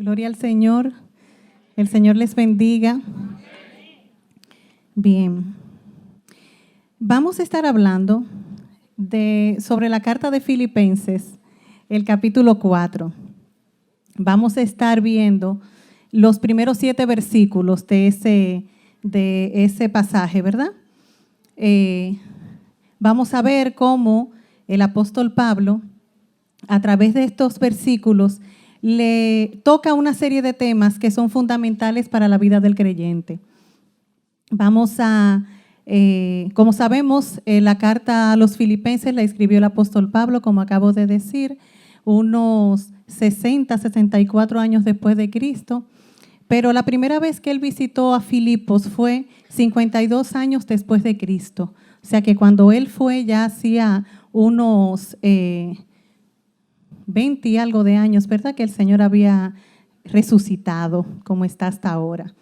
Gloria al Señor. El Señor les bendiga. Bien. Vamos a estar hablando sobre la carta de Filipenses, el capítulo 4. Vamos a estar viendo los primeros 7 versículos de ese pasaje, ¿verdad? Vamos a ver cómo el apóstol Pablo, a través de estos versículos, le toca una serie de temas que son fundamentales para la vida del creyente. Como sabemos, la carta a los Filipenses la escribió el apóstol Pablo, como acabo de decir, unos 64 años después de Cristo. Pero la primera vez que él visitó a Filipos fue 52 años después de Cristo. O sea que cuando él fue ya hacía unos 20 y algo de años, ¿verdad? Que el Señor había resucitado como está hasta ahora.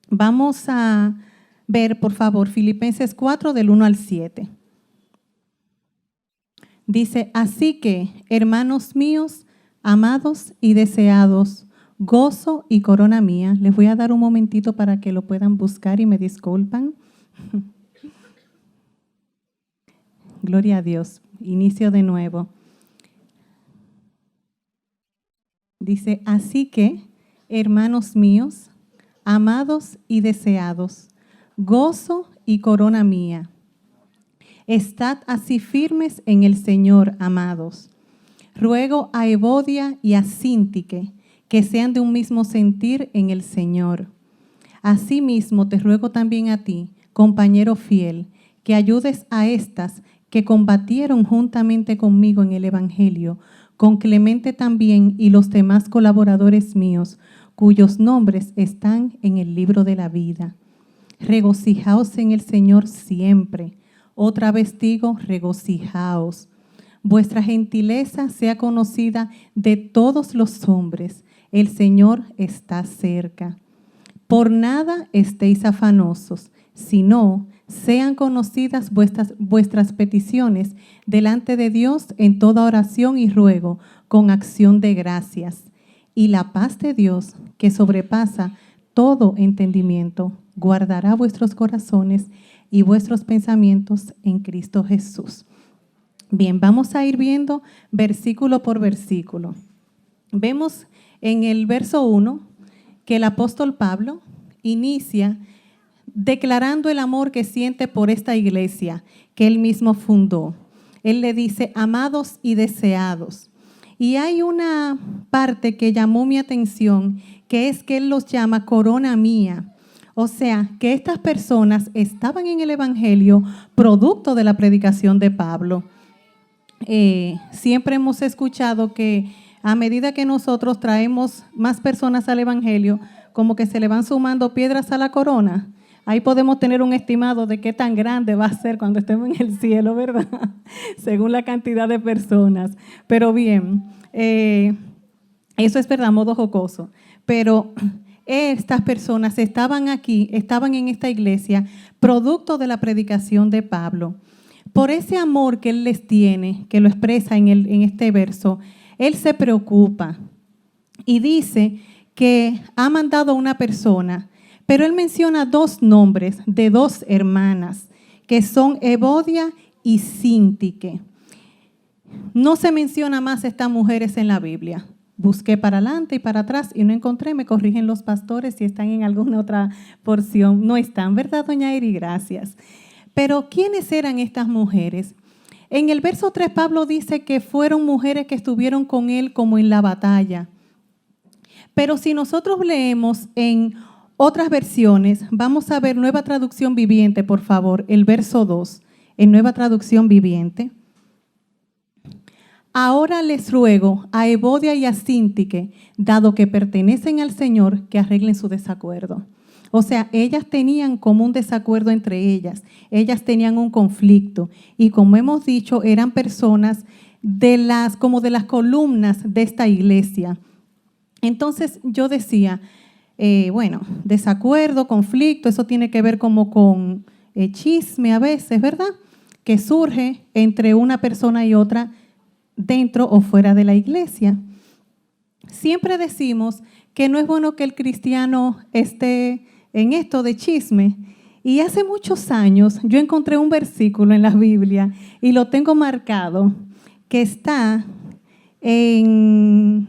Vamos a ver, por favor, Filipenses 4 del 1 al 7. Dice, así que, hermanos míos, amados y deseados, gozo y corona mía. Les voy a dar un momentito para que lo puedan buscar y me disculpan. Gloria a Dios. Inicio de nuevo. Dice, así que, hermanos míos, amados y deseados, gozo y corona mía, estad así firmes en el Señor, amados. Ruego a Evodia y a Síntique que sean de un mismo sentir en el Señor. Asimismo te ruego también a ti, compañero fiel, que ayudes a estas que combatieron juntamente conmigo en el Evangelio, con Clemente también y los demás colaboradores míos, cuyos nombres están en el libro de la vida. Regocijaos en el Señor siempre. Otra vez digo, regocijaos. Vuestra gentileza sea conocida de todos los hombres. El Señor está cerca. Por nada estéis afanosos, sino sean conocidas vuestras peticiones delante de Dios en toda oración y ruego, con acción de gracias. Y la paz de Dios, que sobrepasa todo entendimiento, guardará vuestros corazones y vuestros pensamientos en Cristo Jesús. Bien, vamos a ir viendo versículo por versículo. Vemos en el verso 1 que el apóstol Pablo inicia declarando el amor que siente por esta iglesia que él mismo fundó. Él le dice, amados y deseados. Y hay una parte que llamó mi atención, que es que él los llama corona mía. O sea, que estas personas estaban en el Evangelio producto de la predicación de Pablo. Siempre hemos escuchado que a medida que nosotros traemos más personas al Evangelio, como que se le van sumando piedras a la corona. Ahí podemos tener un estimado de qué tan grande va a ser cuando estemos en el cielo, ¿verdad? Según la cantidad de personas. Pero bien, eso es verdad, modo jocoso. Pero estas personas estaban aquí, estaban en esta iglesia, producto de la predicación de Pablo. Por ese amor que él les tiene, que lo expresa en este verso, él se preocupa y dice que ha mandado a una persona, pero él menciona 2 nombres de 2 hermanas, que son Evodia y Síntique. No se menciona más estas mujeres en la Biblia. Busqué para adelante y para atrás y no encontré, me corrigen los pastores si están en alguna otra porción. No están, ¿verdad, doña Eri? Gracias. Pero, ¿quiénes eran estas mujeres? En el verso 3, Pablo dice que fueron mujeres que estuvieron con él como en la batalla. Pero si nosotros leemos en otras versiones, vamos a ver Nueva Traducción Viviente, por favor, el verso 2, en Nueva Traducción Viviente. Ahora les ruego a Evodia y a Síntique, dado que pertenecen al Señor, que arreglen su desacuerdo. O sea, ellas tenían como un desacuerdo entre ellas tenían un conflicto y como hemos dicho, eran personas como de las columnas de esta iglesia. Entonces yo decía, desacuerdo, conflicto, eso tiene que ver como con chisme a veces, ¿verdad? Que surge entre una persona y otra dentro o fuera de la iglesia. siempre decimos que no es bueno que el cristiano esté en esto de chisme. Y hace muchos años yo encontré un versículo en la Biblia y lo tengo marcado, que está en,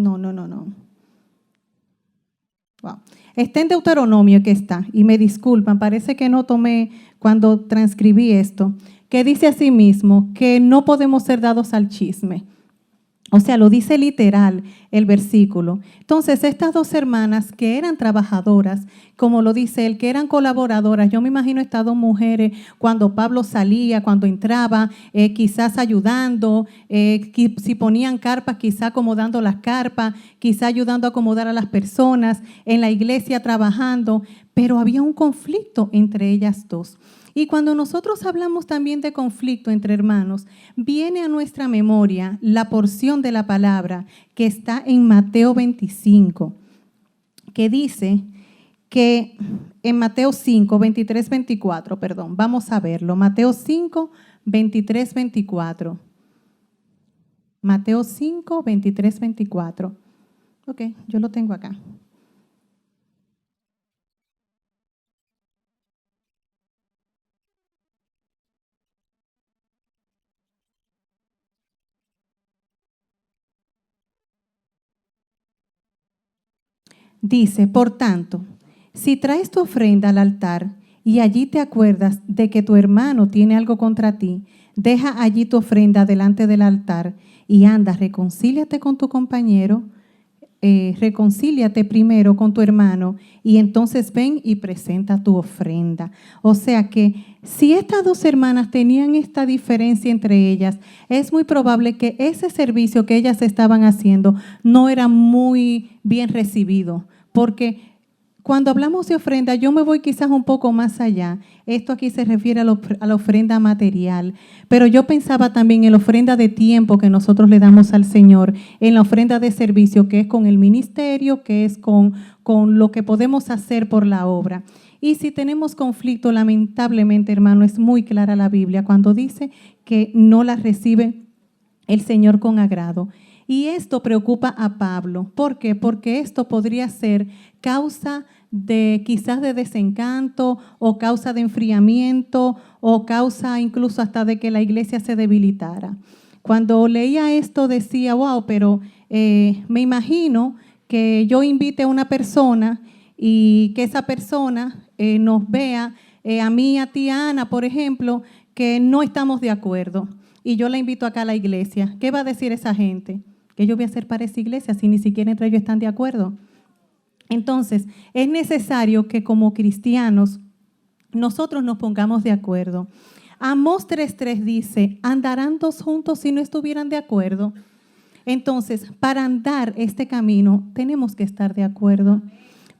no. Wow. Está en Deuteronomio que está, y me disculpan, parece que no tomé cuando transcribí esto, que dice así mismo que no podemos ser dados al chisme. O sea, lo dice literal el versículo. Entonces, estas dos hermanas que eran trabajadoras, como lo dice él, que eran colaboradoras, yo me imagino estas dos mujeres cuando Pablo salía, cuando entraba, quizás ayudando, si ponían carpas, quizás acomodando las carpas, quizás ayudando a acomodar a las personas, en la iglesia trabajando, pero había un conflicto entre ellas dos. Y cuando nosotros hablamos también de conflicto entre hermanos, viene a nuestra memoria la porción de la palabra que está en Mateo 25, que dice que en Mateo 5, 23, 24, perdón, vamos a verlo. Mateo 5, 23, 24. Mateo 5, 23, 24. Ok, yo lo tengo acá. Dice, por tanto, si traes tu ofrenda al altar y allí te acuerdas de que tu hermano tiene algo contra ti, deja allí tu ofrenda delante del altar y anda, reconcíliate con tu compañero, reconcíliate primero con tu hermano y entonces ven y presenta tu ofrenda. O sea que si estas dos hermanas tenían esta diferencia entre ellas, es muy probable que ese servicio que ellas estaban haciendo no era muy bien recibido, porque cuando hablamos de ofrenda, yo me voy quizás un poco más allá. Esto aquí se refiere a la ofrenda material, pero yo pensaba también en la ofrenda de tiempo que nosotros le damos al Señor, en la ofrenda de servicio, que es con el ministerio, que es con lo que podemos hacer por la obra. Y si tenemos conflicto, lamentablemente, hermano, es muy clara la Biblia cuando dice que no la recibe el Señor con agrado. Y esto preocupa a Pablo. ¿Por qué? Porque esto podría ser causa de quizás de desencanto o causa de enfriamiento o causa incluso hasta de que la iglesia se debilitara. Cuando leía esto decía, wow, pero me imagino que yo invite a una persona y que esa persona nos vea, a mí, a ti, a Ana, por ejemplo, que no estamos de acuerdo y yo la invito acá a la iglesia. ¿Qué va a decir esa gente? ¿Qué yo voy a hacer para esa iglesia si ni siquiera entre ellos están de acuerdo? Entonces, es necesario que como cristianos nosotros nos pongamos de acuerdo. Amós 3:3 dice, ¿andarán dos juntos si no estuvieran de acuerdo? Entonces, para andar este camino tenemos que estar de acuerdo.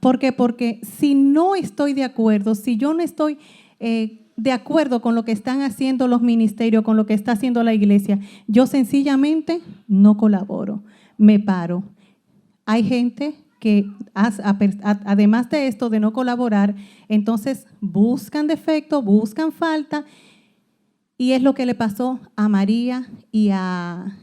¿Por qué? Porque si no estoy de acuerdo, si yo no estoy de acuerdo con lo que están haciendo los ministerios, con lo que está haciendo la iglesia, yo sencillamente no colaboro, me paro. Hay gente que además de esto, de no colaborar, entonces buscan defecto, buscan falta, y es lo que le pasó a María y a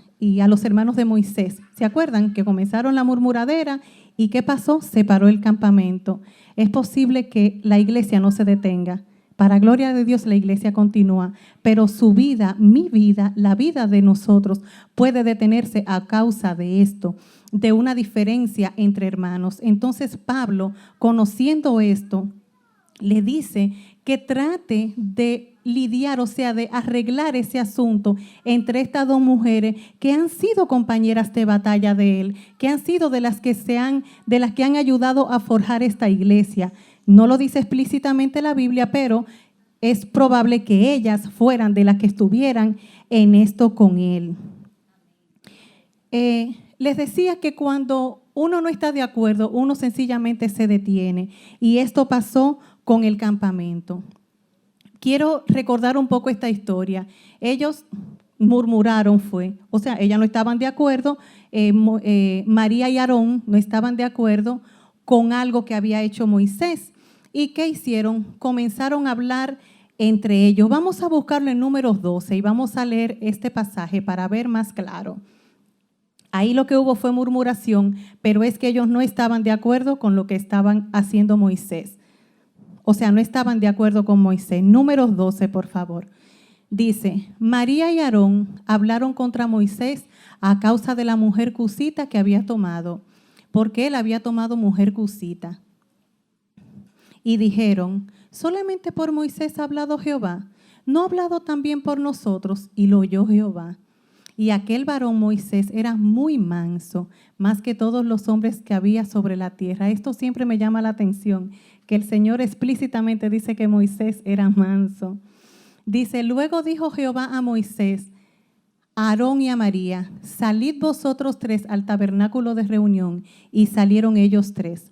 los hermanos de Moisés. ¿Se acuerdan? Que comenzaron la murmuradera y ¿qué pasó? Se paró el campamento. Es posible que la iglesia no se detenga. Para gloria de Dios la iglesia continúa, pero su vida, mi vida, la vida de nosotros puede detenerse a causa de esto, de una diferencia entre hermanos. Entonces Pablo, conociendo esto, le dice que trate de lidiar, o sea, de arreglar ese asunto entre estas dos mujeres que han sido compañeras de batalla de él, que han sido de las que han ayudado a forjar esta iglesia. No lo dice explícitamente la Biblia, pero es probable que ellas fueran de las que estuvieran en esto con él. Les decía que cuando uno no está de acuerdo, uno sencillamente se detiene. Y esto pasó con el campamento. Quiero recordar un poco esta historia. Ellos murmuraron o sea, ellas no estaban de acuerdo, María y Aarón no estaban de acuerdo con algo que había hecho Moisés. ¿Y qué hicieron? Comenzaron a hablar entre ellos. Vamos a buscarlo en Números 12 y vamos a leer este pasaje para ver más claro. Ahí lo que hubo fue murmuración, pero es que ellos no estaban de acuerdo con lo que estaban haciendo Moisés. O sea, no estaban de acuerdo con Moisés. Números 12, por favor. Dice, María y Aarón hablaron contra Moisés a causa de la mujer cusita que había tomado, porque él había tomado mujer cusita. Y dijeron, solamente por Moisés ha hablado Jehová, ¿no ha hablado también por nosotros? Y lo oyó Jehová. Y aquel varón Moisés era muy manso, más que todos los hombres que había sobre la tierra. Esto siempre me llama la atención, que el Señor explícitamente dice que Moisés era manso. Dice, luego dijo Jehová a Moisés, a Aarón y a María, salid vosotros tres al tabernáculo de reunión. Y salieron ellos tres.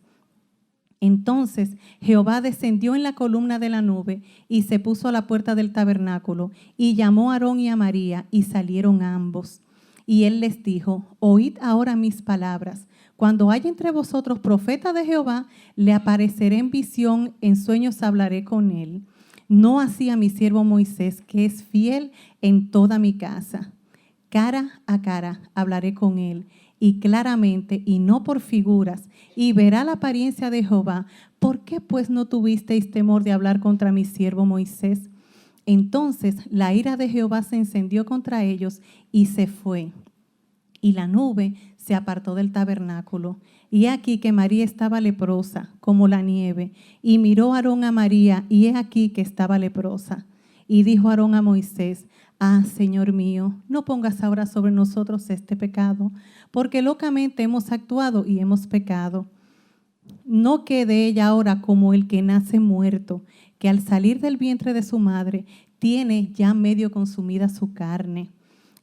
Entonces Jehová descendió en la columna de la nube y se puso a la puerta del tabernáculo y llamó a Aarón y a María y salieron ambos. Y él les dijo, oíd ahora mis palabras. Cuando haya entre vosotros profeta de Jehová, le apareceré en visión, en sueños hablaré con él. No así a mi siervo Moisés, que es fiel en toda mi casa. Cara a cara hablaré con él, y claramente, y no por figuras, y verá la apariencia de Jehová. ¿Por qué pues no tuvisteis temor de hablar contra mi siervo Moisés? Entonces la ira de Jehová se encendió contra ellos y se fue. Y la nube se apartó del tabernáculo. Y he aquí que María estaba leprosa, como la nieve. Y miró Aarón a María, y he aquí que estaba leprosa. Y dijo Aarón a Moisés, ah, Señor mío, no pongas ahora sobre nosotros este pecado, porque locamente hemos actuado y hemos pecado. No quede ella ahora como el que nace muerto, que al salir del vientre de su madre tiene ya medio consumida su carne.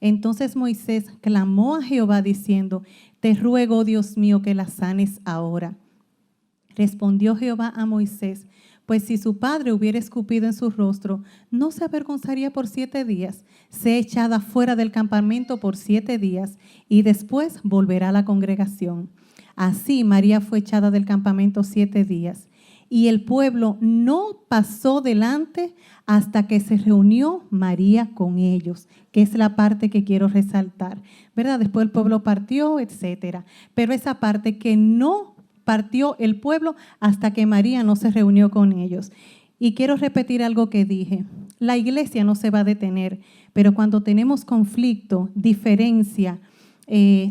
Entonces Moisés clamó a Jehová diciendo, te ruego, Dios mío, que la sanes ahora. Respondió Jehová a Moisés, pues si su padre hubiera escupido en su rostro, no se avergonzaría por 7 días. Sé echada fuera del campamento por 7 días y después volverá a la congregación. Así María fue echada del campamento 7 días. Y el pueblo no pasó delante hasta que se reunió María con ellos, que es la parte que quiero resaltar, ¿verdad? Después el pueblo partió, etcétera. Pero esa parte que no partió el pueblo hasta que María no se reunió con ellos. Y quiero repetir algo que dije. La iglesia no se va a detener, pero cuando tenemos conflicto, diferencia,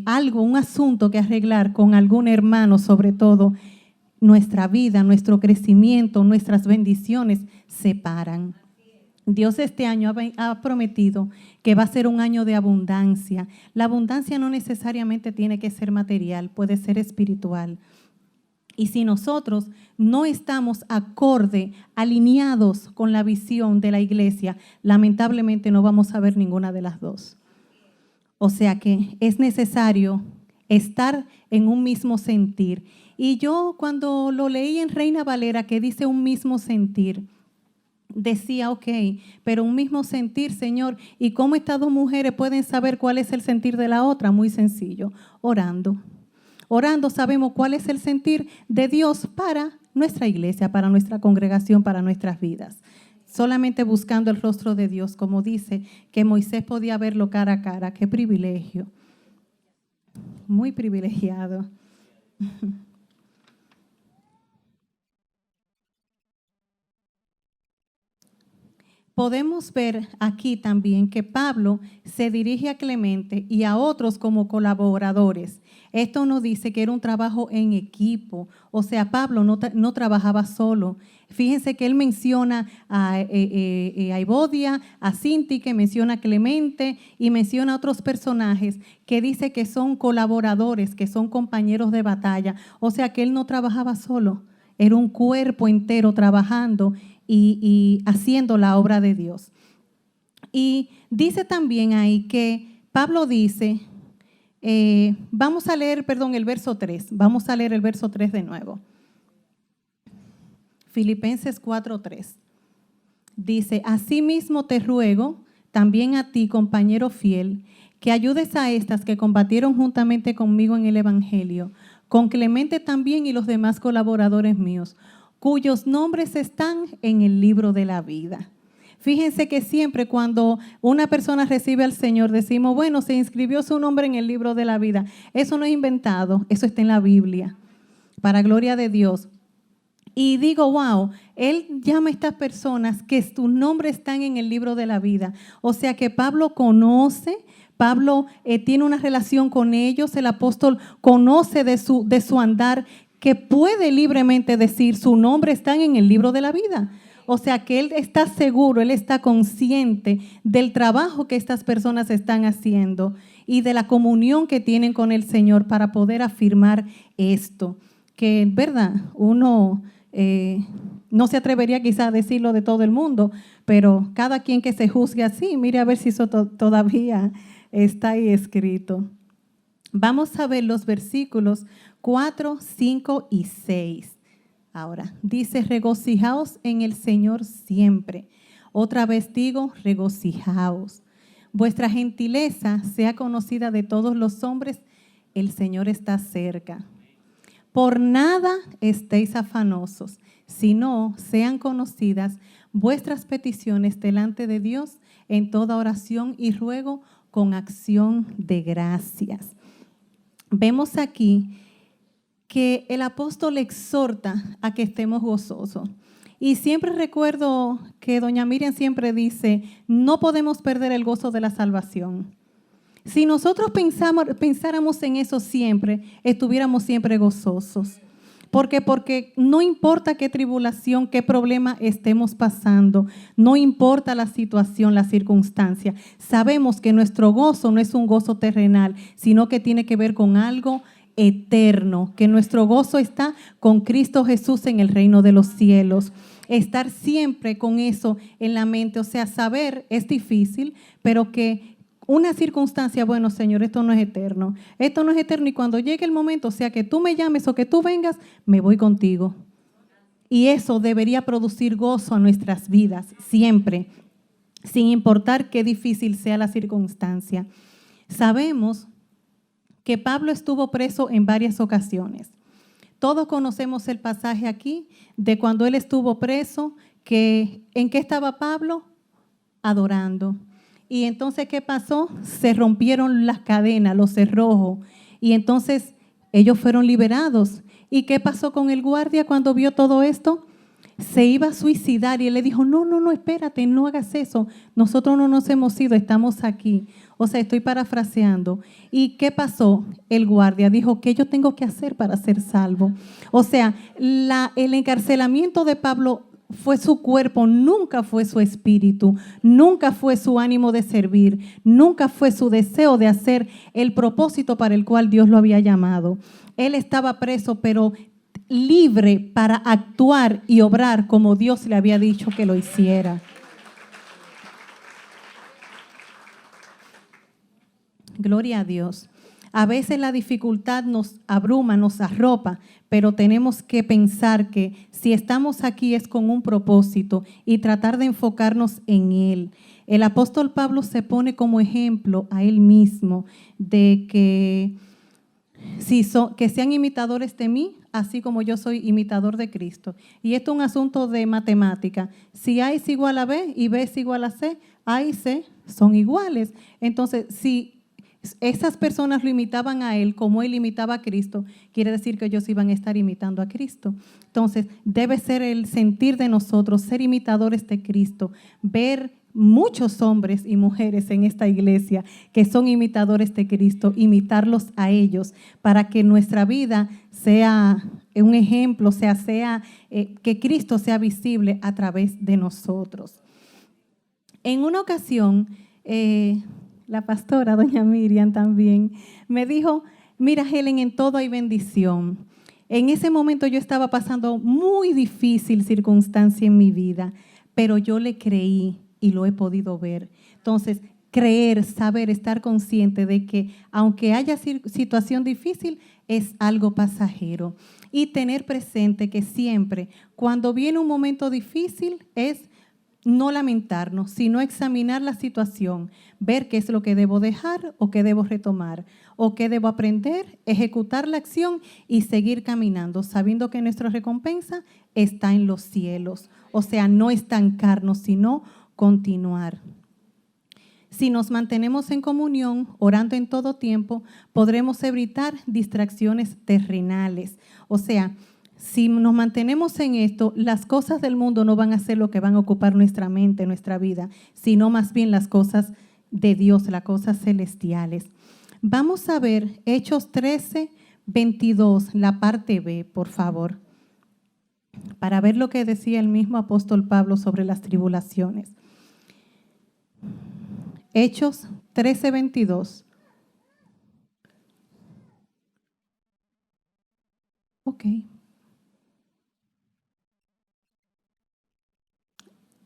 algo, un asunto que arreglar con algún hermano, sobre todo, nuestra vida, nuestro crecimiento, nuestras bendiciones se paran. Dios este año ha prometido que va a ser un año de abundancia. La abundancia no necesariamente tiene que ser material, puede ser espiritual. Y si nosotros no estamos acorde, alineados con la visión de la iglesia, lamentablemente no vamos a ver ninguna de las dos. O sea que es necesario estar en un mismo sentir. Y yo cuando lo leí en Reina Valera, que dice un mismo sentir, decía, ok, pero un mismo sentir, Señor, ¿y cómo estas dos mujeres pueden saber cuál es el sentir de la otra? Muy sencillo, orando. Orando sabemos cuál es el sentir de Dios para nuestra iglesia, para nuestra congregación, para nuestras vidas. Solamente buscando el rostro de Dios, como dice que Moisés podía verlo cara a cara. ¡Qué privilegio! Muy privilegiado. Podemos ver aquí también que Pablo se dirige a Clemente y a otros como colaboradores. Esto nos dice que era un trabajo en equipo, o sea, Pablo no trabajaba solo. Fíjense que él menciona a Evodia, a Sintique, menciona a Clemente y menciona a otros personajes que dice que son colaboradores, que son compañeros de batalla. O sea, que él no trabajaba solo, era un cuerpo entero trabajando y haciendo la obra de Dios. Y dice también ahí que Pablo dice, vamos a leer, el verso 3. Vamos a leer el verso 3 de nuevo. Filipenses 4:3. Dice, asimismo te ruego, también a ti, compañero fiel, que ayudes a estas que combatieron juntamente conmigo en el Evangelio, con Clemente también y los demás colaboradores míos, cuyos nombres están en el libro de la vida. Fíjense que siempre cuando una persona recibe al Señor decimos, bueno, se inscribió su nombre en el libro de la vida. Eso no es inventado, eso está en la Biblia, para gloria de Dios. Y digo, wow, Él llama a estas personas que sus nombres están en el libro de la vida. O sea que Pablo conoce, Pablo tiene una relación con ellos, el apóstol conoce de su andar, que puede libremente decir su nombre está en el libro de la vida. O sea que él está seguro, él está consciente del trabajo que estas personas están haciendo y de la comunión que tienen con el Señor para poder afirmar esto. Que, verdad, uno no se atrevería quizá a decirlo de todo el mundo, pero cada quien que se juzgue así, mire a ver si eso todavía está ahí escrito. Vamos a ver los versículos 4, 5 y 6. Ahora, dice, regocijaos en el Señor siempre. Otra vez digo, regocijaos. Vuestra gentileza sea conocida de todos los hombres, el Señor está cerca. Por nada estéis afanosos, sino sean conocidas vuestras peticiones delante de Dios en toda oración y ruego con acción de gracias. Vemos aquí que el apóstol exhorta a que estemos gozosos. Y siempre recuerdo que doña Miriam siempre dice, no podemos perder el gozo de la salvación. Si nosotros pensáramos en eso siempre, estuviéramos siempre gozosos. Porque no importa qué tribulación, qué problema estemos pasando, no importa la situación, la circunstancia, sabemos que nuestro gozo no es un gozo terrenal, sino que tiene que ver con algo eterno, que nuestro gozo está con Cristo Jesús en el reino de los cielos. Estar siempre con eso en la mente, o sea, saber es difícil, pero que una circunstancia, bueno, Señor, esto no es eterno y cuando llegue el momento, o sea, que tú me llames o que tú vengas, me voy contigo. Y eso debería producir gozo a nuestras vidas, siempre, sin importar qué difícil sea la circunstancia. Sabemos que Pablo estuvo preso en varias ocasiones. Todos conocemos el pasaje aquí de cuando él estuvo preso, que ¿en qué estaba Pablo? Adorando. Y entonces, ¿qué pasó? Se rompieron las cadenas, los cerrojos, y entonces ellos fueron liberados. ¿Y qué pasó con el guardia cuando vio todo esto? Se iba a suicidar y él le dijo, no, espérate, no hagas eso. Nosotros no nos hemos ido, estamos aquí. O sea, estoy parafraseando. ¿Y qué pasó? El guardia dijo, ¿qué yo tengo que hacer para ser salvo? O sea, el encarcelamiento de Pablo fue su cuerpo, nunca fue su espíritu, nunca fue su ánimo de servir, nunca fue su deseo de hacer el propósito para el cual Dios lo había llamado. Él estaba preso, pero libre para actuar y obrar como Dios le había dicho que lo hiciera. Gloria a Dios. A veces la dificultad nos abruma, nos arropa, pero tenemos que pensar que si estamos aquí es con un propósito y tratar de enfocarnos en Él. El apóstol Pablo se pone como ejemplo a él mismo de que, que sean imitadores de mí, así como yo soy imitador de Cristo. Y esto es un asunto de matemática. Si A es igual a B y B es igual a C, A y C son iguales. Entonces, si esas personas lo imitaban a él como él imitaba a Cristo, quiere decir que ellos iban a estar imitando a Cristo. Entonces, debe ser el sentir de nosotros, ser imitadores de Cristo, ver muchos hombres y mujeres en esta iglesia que son imitadores de Cristo, imitarlos a ellos para que nuestra vida sea un ejemplo, que Cristo sea visible a través de nosotros. En una ocasión, la pastora, doña Miriam, también me dijo, mira, Helen, en todo hay bendición. En ese momento yo estaba pasando muy difícil circunstancia en mi vida, pero yo le creí y lo he podido ver. Entonces, creer, saber, estar consciente de que aunque haya situación difícil, es algo pasajero. Y tener presente que siempre, cuando viene un momento difícil, es no lamentarnos, sino examinar la situación, ver qué es lo que debo dejar o qué debo retomar o qué debo aprender, ejecutar la acción y seguir caminando, sabiendo que nuestra recompensa está en los cielos. O sea, no estancarnos, sino continuar. Si nos mantenemos en comunión, orando en todo tiempo, podremos evitar distracciones terrenales. O sea, si nos mantenemos en esto, las cosas del mundo no van a ser lo que van a ocupar nuestra mente, nuestra vida, sino más bien las cosas de Dios, las cosas celestiales. Vamos a ver Hechos 13, 22, la parte B, por favor, para ver lo que decía el mismo apóstol Pablo sobre las tribulaciones. Hechos 13, 22. Ok.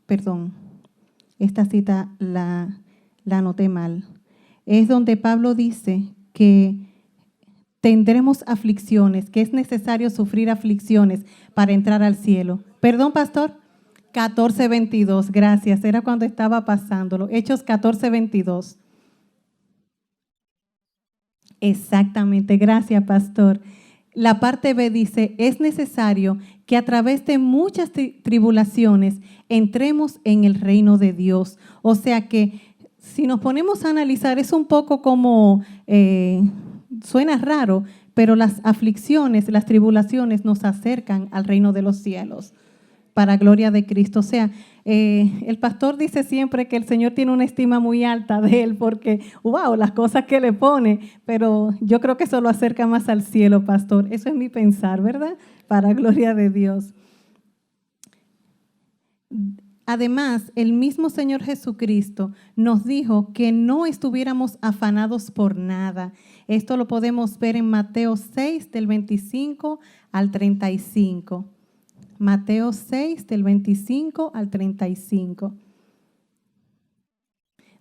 Perdón, esta cita la anoté mal. Es donde Pablo dice que tendremos aflicciones, que es necesario sufrir aflicciones para entrar al cielo. Perdón, pastor. 14, 22, gracias. Era cuando estaba pasándolo. Hechos 14, 22. Exactamente, gracias, pastor. La parte B dice, es necesario que a través de muchas tribulaciones entremos en el reino de Dios. O sea que si nos ponemos a analizar, es un poco como, suena raro, pero las aflicciones, las tribulaciones nos acercan al reino de los cielos, para gloria de Cristo. O sea, el pastor dice siempre que el Señor tiene una estima muy alta de él porque, wow, las cosas que le pone, pero yo creo que eso lo acerca más al cielo, pastor. Eso es mi pensar, ¿verdad? Para gloria de Dios. Además, el mismo Señor Jesucristo nos dijo que no estuviéramos afanados por nada. Esto lo podemos ver en Mateo 6, del 25 al 35. Mateo 6, del 25 al 35.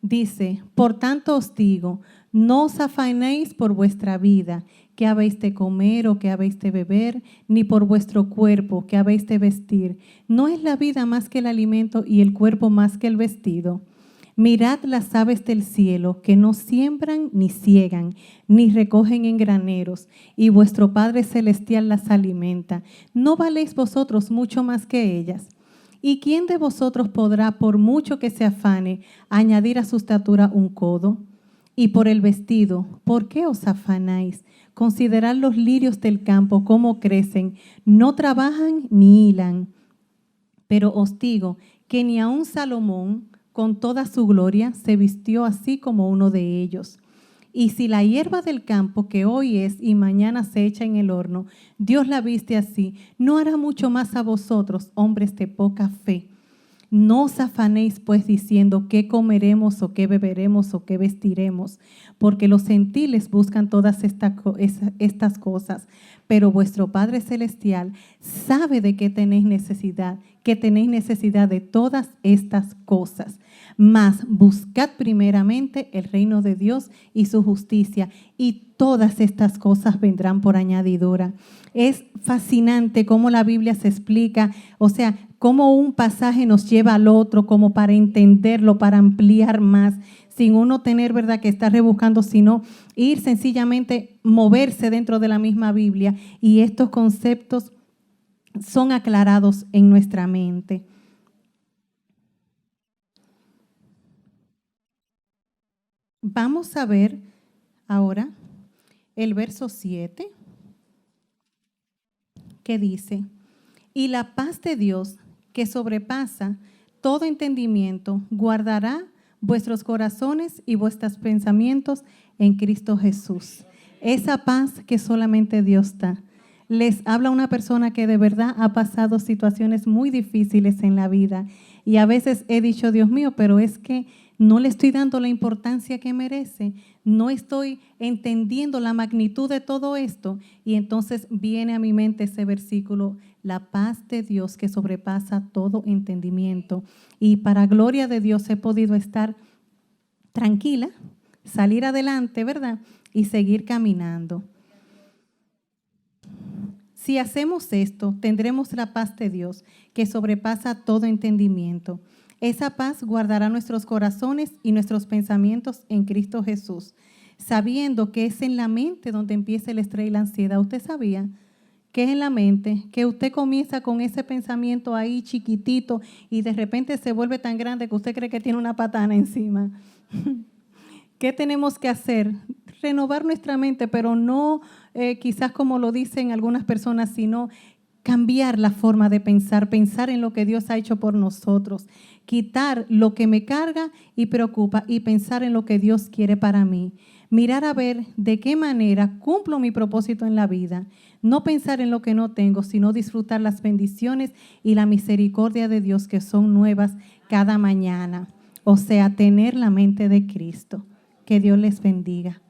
Dice, por tanto os digo, no os afanéis por vuestra vida, qué habéis de comer o qué habéis de beber, ni por vuestro cuerpo, qué habéis de vestir. ¿No es la vida más que el alimento y el cuerpo más que el vestido? Mirad las aves del cielo, que no siembran ni ciegan, ni recogen en graneros, y vuestro Padre Celestial las alimenta. ¿No valéis vosotros mucho más que ellas? ¿Y quién de vosotros podrá, por mucho que se afane, añadir a su estatura un codo? Y por el vestido, ¿por qué os afanáis? Considerad los lirios del campo, cómo crecen, no trabajan ni hilan. Pero os digo que ni aun Salomón, con toda su gloria, se vistió así como uno de ellos. Y si la hierba del campo, que hoy es y mañana se echa en el horno, Dios la viste así, ¿no hará mucho más a vosotros, hombres de poca fe? No os afanéis pues diciendo qué comeremos o qué beberemos o qué vestiremos, porque los gentiles buscan todas estas cosas, pero vuestro Padre Celestial sabe de qué tenéis necesidad, que tenéis necesidad de todas estas cosas. Mas buscad primeramente el reino de Dios y su justicia, y todas estas cosas vendrán por añadidura. Es fascinante cómo la Biblia se explica, o sea, cómo un pasaje nos lleva al otro, como para entenderlo, para ampliar más, sin uno tener, ¿verdad?, que estar rebuscando, sino ir sencillamente, moverse dentro de la misma Biblia, y estos conceptos son aclarados en nuestra mente. Vamos a ver ahora el verso 7, que dice, y la paz de Dios, que sobrepasa todo entendimiento, guardará vuestros corazones y vuestros pensamientos en Cristo Jesús. Esa paz que solamente Dios da. Les habla una persona que de verdad ha pasado situaciones muy difíciles en la vida, y a veces he dicho, Dios mío, pero es que no le estoy dando la importancia que merece, no estoy entendiendo la magnitud de todo esto, y entonces viene a mi mente ese versículo, la paz de Dios que sobrepasa todo entendimiento. Y para gloria de Dios he podido estar tranquila, salir adelante, ¿verdad? Y seguir caminando. Si hacemos esto, tendremos la paz de Dios que sobrepasa todo entendimiento. Esa paz guardará nuestros corazones y nuestros pensamientos en Cristo Jesús, sabiendo que es en la mente donde empieza el estrés y la ansiedad. ¿Usted sabía que es en la mente, que usted comienza con ese pensamiento ahí chiquitito y de repente se vuelve tan grande que usted cree que tiene una patana encima. ¿Qué tenemos que hacer? Renovar nuestra mente, pero no quizás como lo dicen algunas personas, sino cambiar la forma de pensar, pensar en lo que Dios ha hecho por nosotros, quitar lo que me carga y preocupa y pensar en lo que Dios quiere para mí. Mirar a ver de qué manera cumplo mi propósito en la vida. No pensar en lo que no tengo, sino disfrutar las bendiciones y la misericordia de Dios que son nuevas cada mañana. O sea, tener la mente de Cristo. Que Dios les bendiga.